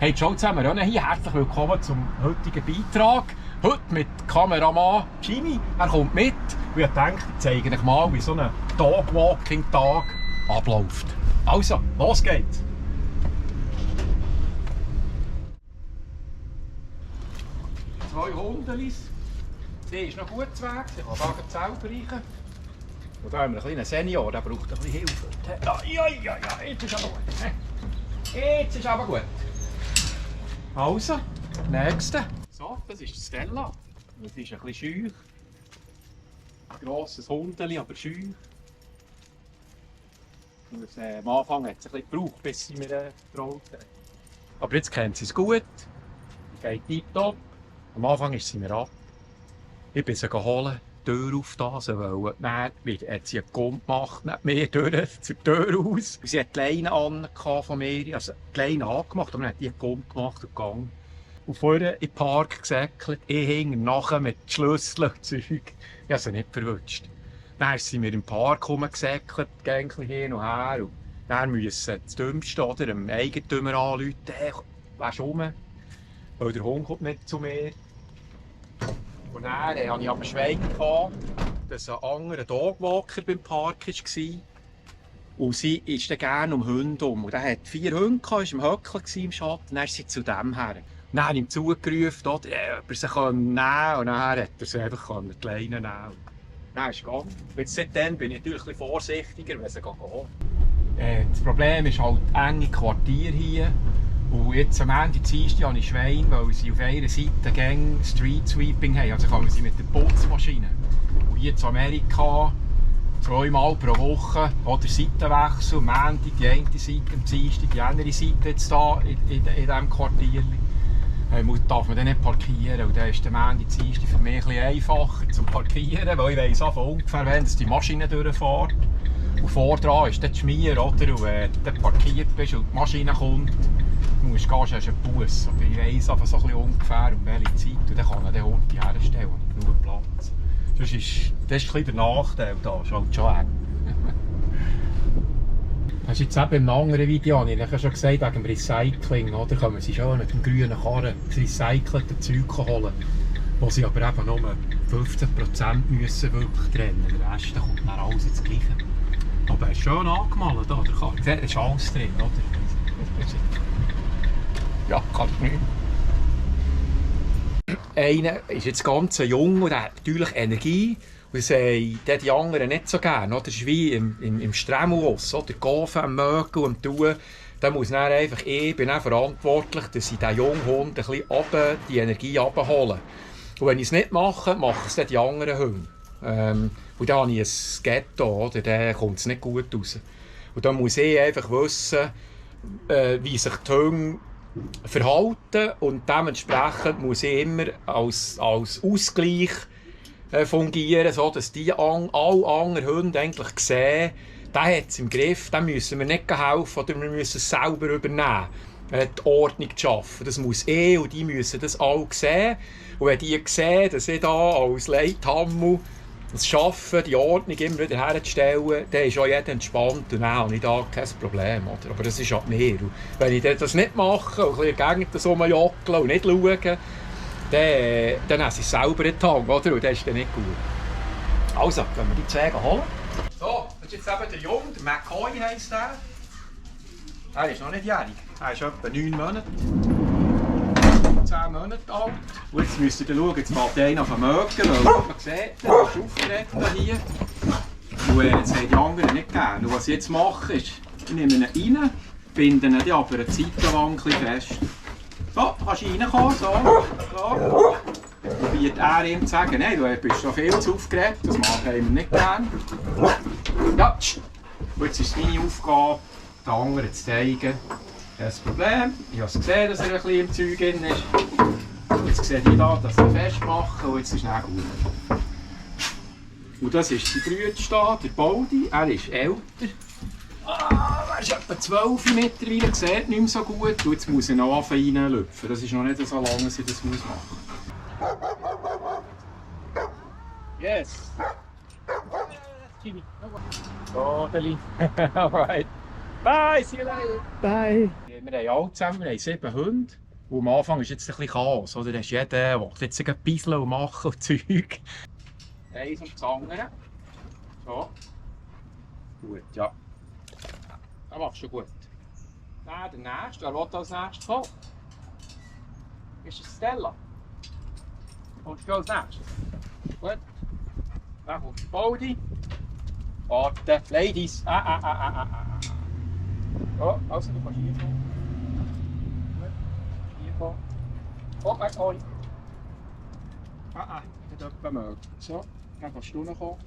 Hey, ciao zusammen, hier herzlich willkommen zum heutigen Beitrag. Heute mit Kameramann Jimmy, er kommt mit. Und ich denke, ich zeige euch mal, wie so ein Dogwalking-Tag abläuft. Also, los geht's! Zwei Hundelis. Die ist noch gut zu Weg, sie kann da selber reichen. Und da haben wir einen kleinen Senior, der braucht ein bisschen Hilfe. Ja, jetzt ist aber gut. Jetzt ist aber gut. Also, nächste. So, das ist Stella. Das ist ein bisschen scheu. Ein grosses Hundeli, aber scheu. Und am Anfang hat es ein bisschen gebraucht, bis sie mir getraut hat. Aber jetzt kennt sie es gut. Sie geht tiptop. Am Anfang ist sie mir ab. Ich bin sie geholt, die Tür auf das, weil dann hat sie einen Gump gemacht, nicht mehr durch zur Tür raus. Sie hat die Leine an von mir, also die Leine angemacht, aber dann hat die einen Gump gemacht und gegangen. Und vorher in den Park gesäckelt, ich hing nachher mit Schlüsseln und Zeug. Ich habe sie nicht verwünscht. Dann sind wir im Park rumgesäckelt, gänglich hin und her. Und dann müssen das Dümmste oder dem Eigentümer anrufen, hey, weisst du rum? Weil der Hund kommt nicht zu mir. Und dann hatte ich aber Schwein, dass ein anderer Dogwalker beim Park war. Und sie ist dann gerne um Hunde um. Und er hatte 4 Hunde, war im Höckchen im Schatten. Dann ist sie zu dem her. Dann habe ich ihm zugerufen, ob er sie nehmen kann. Und dann hat er sie einfach die Leine nehmen. Dann ist es gegangen. Seitdem bin ich natürlich ein bisschen vorsichtiger, wenn sie gehen. Das Problem ist halt enge Quartier hier. Und jetzt am Ende Dienstag habe ich Schweine, weil sie auf einer Seite Gang Street Sweeping haben. Also kann man sie mit der Putzmaschine. Und hier in Amerika 2-mal pro Woche oder Seitenwechsel. Am Montag die eine Seite, am Dienstag die andere Seite jetzt hier in diesem Quartier. Darf man dann nicht parkieren. Und dann ist der Montag Dienstag für mich ein bisschen einfacher zum Parkieren, weil ich weiss ungefähr, wenn die Maschine durchfährt. Und vordran ist dann die Schmier, oder? Und wenn du parkiert bist und die Maschine kommt, musst du gehen, hast du einen Bus. Aber ich weiss einfach so ein bisschen ungefähr, um welche Zeit. Und dann kann man den Hund herstellen und genug Platz. Das ist ein bisschen der Nachteil da, ist halt schon eng. Das ist jetzt eben im anderen Video, habe ich schon gesagt, wegen dem Recycling, oder? Können sie schon mit dem grünen Karren das recycelte Zeug holen, wo sie aber eben nur 15% müssen wirklich trennen. Der Rest kommt dann alles ins Gleiche. Aber er ist schön angemalt, da, der Karren. Da ist alles drin, oder? Ja, kann ich nicht. Einer ist jetzt ganz jung und hat natürlich Energie. Und sagen die anderen nicht so gerne. Das ist wie im Stremmelus, oder? Gaufen, am Mögen und Tun. Da muss dann einfach, ich bin auch verantwortlich, dass ich diesen jungen Hund ein bisschen die Energie abholen. Und wenn ich es nicht mache, machen es dann die anderen Hunde. Und dann habe ich ein Ghetto, oder? Da kommt es nicht gut raus. Und dann muss ich einfach wissen, wie sich die Hunde verhalten. Und dementsprechend muss ich immer als Ausgleich fungieren, so dass alle anderen Hunde eigentlich sehen, der hat es im Griff, dem müssen wir nicht helfen oder wir müssen es selber übernehmen, die Ordnung zu schaffen. Das muss und die müssen das alle sehen. Und wenn die sehen, dass ich da als Leithammel es schaffe, die Ordnung immer wieder herzustellen, dann ist auch jeder entspannt und dann habe ich da kein Problem. Oder? Aber das ist halt mir. Und wenn ich das nicht mache und ein bisschen gegen das rumjockeln und nicht schauen, dann haben sie es selber in die Hand, oder? Und das ist dann nicht gut. Also, wenn wir die zwei holen. So, das ist jetzt eben der Junge, der McCoy heisst der. Er ist noch nicht jährig. Er ist etwa 9 Monate. 10 Monate alt. Und jetzt müsst ihr schauen, jetzt fällt einer auf den Mögen, weil man sieht, der ist aufgeregt hier. Und jetzt haben die anderen nicht gerne. Und was ich jetzt mache, ist, ich nehme ihn rein, binde ihn aber eine Zeit lang ein bisschen fest. So, kannst du reinkommen, so. Probiert er ihm zu sagen, nein, du bist schon viel zu aufgeregt, das machen wir nicht gerne. Ja, und jetzt ist es meine Aufgabe, den anderen zu zeigen, das Problem. Ich habe gesehen, dass er ein bisschen im Zeug drin ist. Jetzt seht ihr da, dass wir festmachen und jetzt ist es gut. Und das ist der Brüder, der Baldi, er ist älter. Er ist etwa 12 mittlerweile, sieht nicht mehr so gut. Und jetzt muss ich noch reinlüpfen. Das ist noch nicht so lange, dass ich das machen muss. Yes! Jimmy. Oh, Deli. Alright. Bye, see you later. Bye. Wir haben alle zusammen, wir haben 7 Hunde. Und am Anfang ist jetzt ein bisschen Chaos, oder? Da ist jeder, der jetzt pieseln und machen und Zeug. Eins und das andere. So. Gut, ja. Das machst du gut. Dann der nächste. Wer will als nächstes kommen? Ist es Stella? Kommst du als nächstes? Gut. Dann kommt der Baldi. Warte, Ladies. Oh, also du kannst hier kommen. Gut. Hier kommen. Oh, weg, oi. Nicht jemand mögen. So, dann kannst du noch kommen.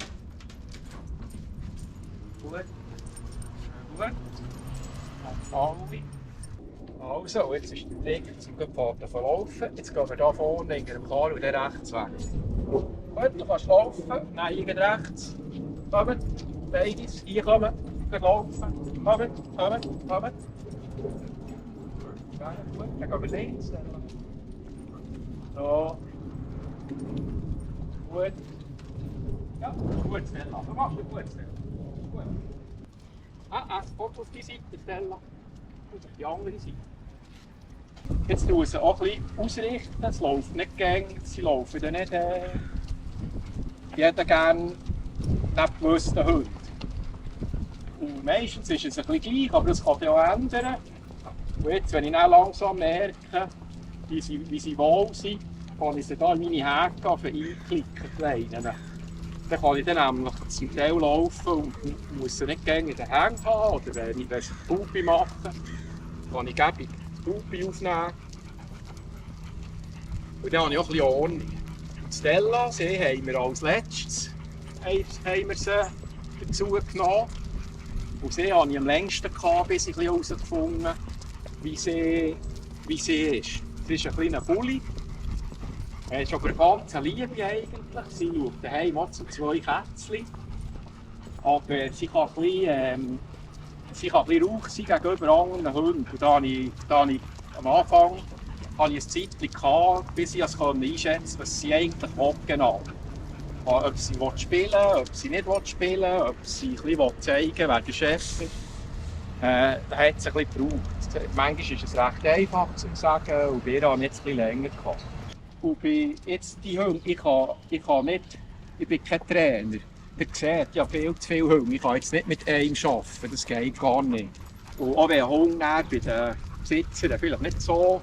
Gut. Gut. Also, jetzt ist der Trick, jetzt sind wir gerade verlaufen. Jetzt gehen wir hier vorne hinter dem Kar und dann rechts weg. Gut, du kannst laufen, nein, hier rechts. Kommen, Ladies, hier kommen, laufen. Kommen. Ja, gut, dann gehen wir links. So. Gut. Ja, gut, Stella. Du machst es gut, Stella. Gut. Es kommt auf die Seite, Stella. Und auf die andere Seite. Jetzt tun sie auch ein bisschen ausrichten. Es läuft nicht gängig. Sie laufen dann nicht jeder gerne neben gewussten Hunden. Und meistens ist es ein bisschen gleich, aber das kann sich auch ändern. Und jetzt, wenn ich dann langsam merke, wie sie wohl sind, kann ich sie hier in meine Häke einklicken. Dann kann ich dann nämlich zum Teil laufen und muss sie nicht gängig in den Händen haben. Oder wenn sie eine Puppe machen, kann ich gäbig die Puppe aufnehmen. Und dann habe ich auch ein bisschen Ordnung. Und Stella, sie haben wir als letztes dazu genommen. Und sie habe ich am längsten gehabt, bis ich herausgefunden habe, wie sie ist. Sie ist ein kleiner Bulli. Sie ist aber eine ganz Liebe eigentlich. Sie schaut daheim auch zu 2 Kätzchen. Aber sie kann ein bisschen rauch sein gegenüber anderen Hunden. Und da habe ich am Anfang ein Zeitchen gehabt, bis ich einschätzen konnte, was sie eigentlich will, genau. Ob sie spielen will, ob sie nicht spielen will, ob sie ein bisschen zeigen will, wer der Chef ist. Da hat es ein bisschen gebraucht. Manchmal ist es recht einfach zu sagen, und wir haben jetzt ein bisschen länger gehabt. Und bei jetzt die Hunde, ich bin kein Trainer. Ihr seht, ich habe viel zu viele Hunde. Ich kann jetzt nicht mit einem arbeiten, das geht gar nicht. Und auch wenn ein Hund bei den Besitzern vielleicht nicht so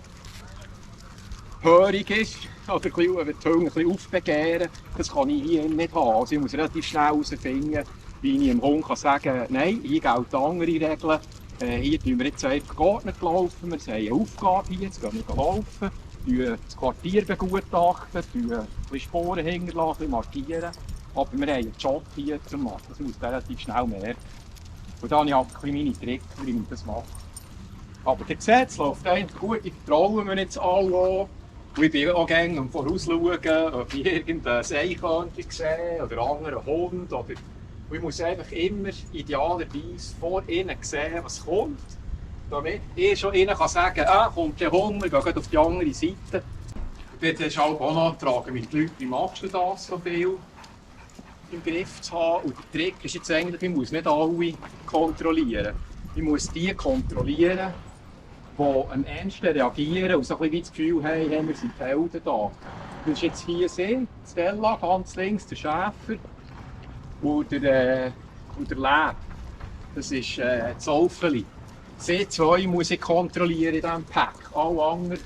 hörig ist, oder die Hunde ein bisschen aufbegehren, das kann ich hier nicht haben. Also ich muss relativ schnell herausfinden, wie ich dem Hund sagen kann, nein, hier gelten andere Regeln. Hier tun wir jetzt einfach geordnet laufen, wir haben eine Aufgabe hier, jetzt gehen wir laufen. Das Quartier begutachten, ein bisschen Sporen hinterlassen, markieren. Aber wir haben einen Job hier zu machen, das muss man relativ schnell merken. Und dann habe ich halt ein bisschen meine Tricks, wie man das macht. Aber ihr seht, es läuft eigentlich gut, ich vertraue mir jetzt alle an. Und ich bin auch gerne am Vorausschauen, ob ich irgendein Sei könnte sehen oder einen anderen Hund. Und ich muss einfach immer idealerweise vor ihnen sehen, was kommt. Damit ich schon ihnen sagen kann, kommt der Hund, wir gehen auf die andere Seite. Dort ist halt auch noch fragen mit den Leuten, wie machst du das so viel im Griff zu haben. Und der Trick ist jetzt eigentlich, ich muss nicht alle kontrollieren. Ich muss die kontrollieren, die am ehesten reagieren und so ein bisschen das Gefühl haben, wir sind die Helden da. Das ist jetzt hier sie, Stella, ganz links, der Schäfer und der Leb. Das ist das Alfeli. Sie 2 muss ich kontrollieren in diesem Pack. Alle anderen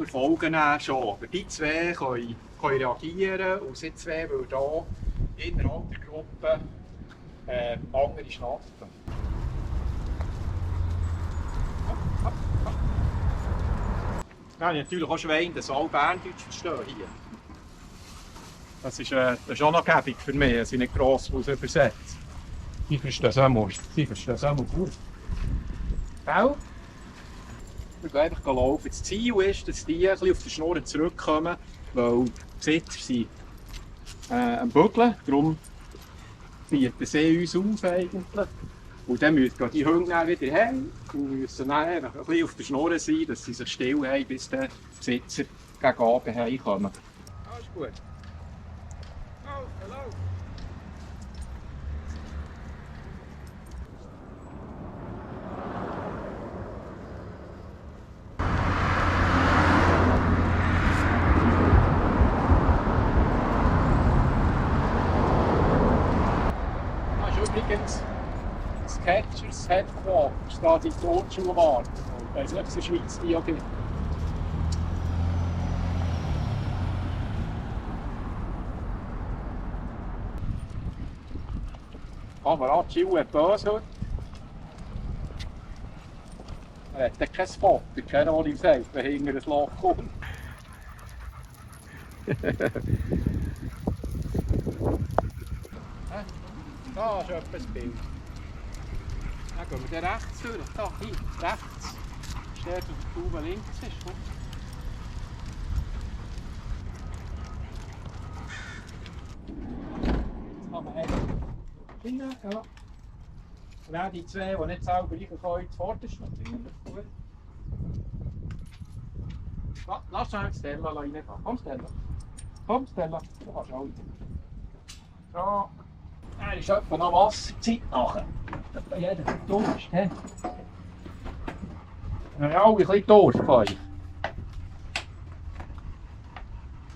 folgen dann schon. Aber die 2 können reagieren und sie 2 würden hier innerhalb der Gruppe andere schnappen. Dann habe ich natürlich auch Schweine, dass alle Berndeutsch verstehen hier. Das ist auch noch gäbig für mich, dass ich nicht gross übersetzen. Sie verstehen es auch gut. Gell? Wir gehen einfach laufen. Das Ziel ist, dass die ein bisschen auf die Schnur zurückkommen, weil die Besitzer sind am Bügeln. Darum bieten sie uns auf eigentlich. Und dann müssen die Hunde dann wieder heim und müssen dann ein bisschen auf der Schnur sein, dass sie sich still haben, bis die Besitzer gegen Abend heimkommen. Alles gut. Hallo. das Headquarters, da die Tonschuhe warten. Ich weiß nicht, ob es in der Schweiz die auch gibt. Kamerad Gilles hat böse heute. Er hat dann kein Foto, keine Ahnung, wie sagt, wenn hinter ein Loch kommt. Da ist etwas Bild. Dann gehen wir dann rechts durch. Da, hier, rechts. Steht, wo der Tube links ist. Jetzt kann man rein. Ja. Und auch die zwei, die nicht selber reinkommen, zuvorderst natürlich. Gut. Lass schnell Stella reingehen. Komm Stella. Komm Stella, du kannst auch. So. Er ist etwa noch Wasserzeit nachher. Bei jeder Durst. Wir haben alle ein bisschen Durst von euch.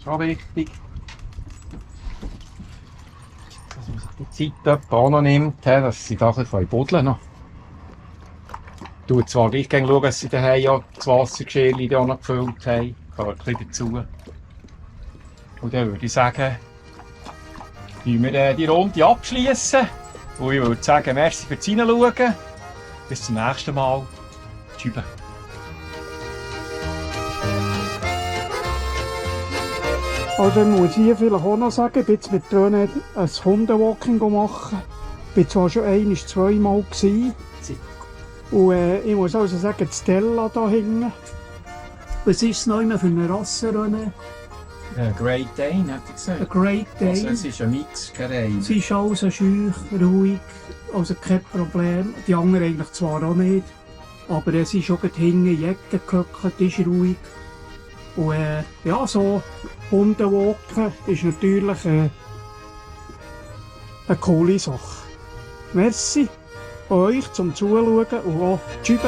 Schon wichtig, dass man sich die Zeit auch noch nimmt, dass sie da ein bisschen buddeln können. Ich schaue zwar gleich schauen, dass sie daheim ja das Wassergeschirr auch noch gefüllt haben. Gehört ein bisschen dazu. Und dann würde ich sagen, wir die Runde abschließen. Und ich würde sagen, merci fürs Reinschauen. Bis zum nächsten Mal. Tschüss. Also muss ich hier vielleicht auch noch sagen, ich bin jetzt mit Trönen ein Hundewalking machen. Ich war zwar schon einmal, zweimal gewesen. Und ich muss also sagen, die Stella da hinten. Was ist es noch immer für eine Rassenrennen? Great Dane, hat er gesagt. Ein Great Dane. Also es ist ein Mix, keine Sie ist also schüch, ruhig, also kein Problem. Die anderen eigentlich zwar auch nicht, aber sie ist auch hinten in die Ecke gehockt, ist ruhig. Und ja, so Hundewalken ist natürlich eine coole Sache. Merci euch zum Zuschauen und auch tschüss.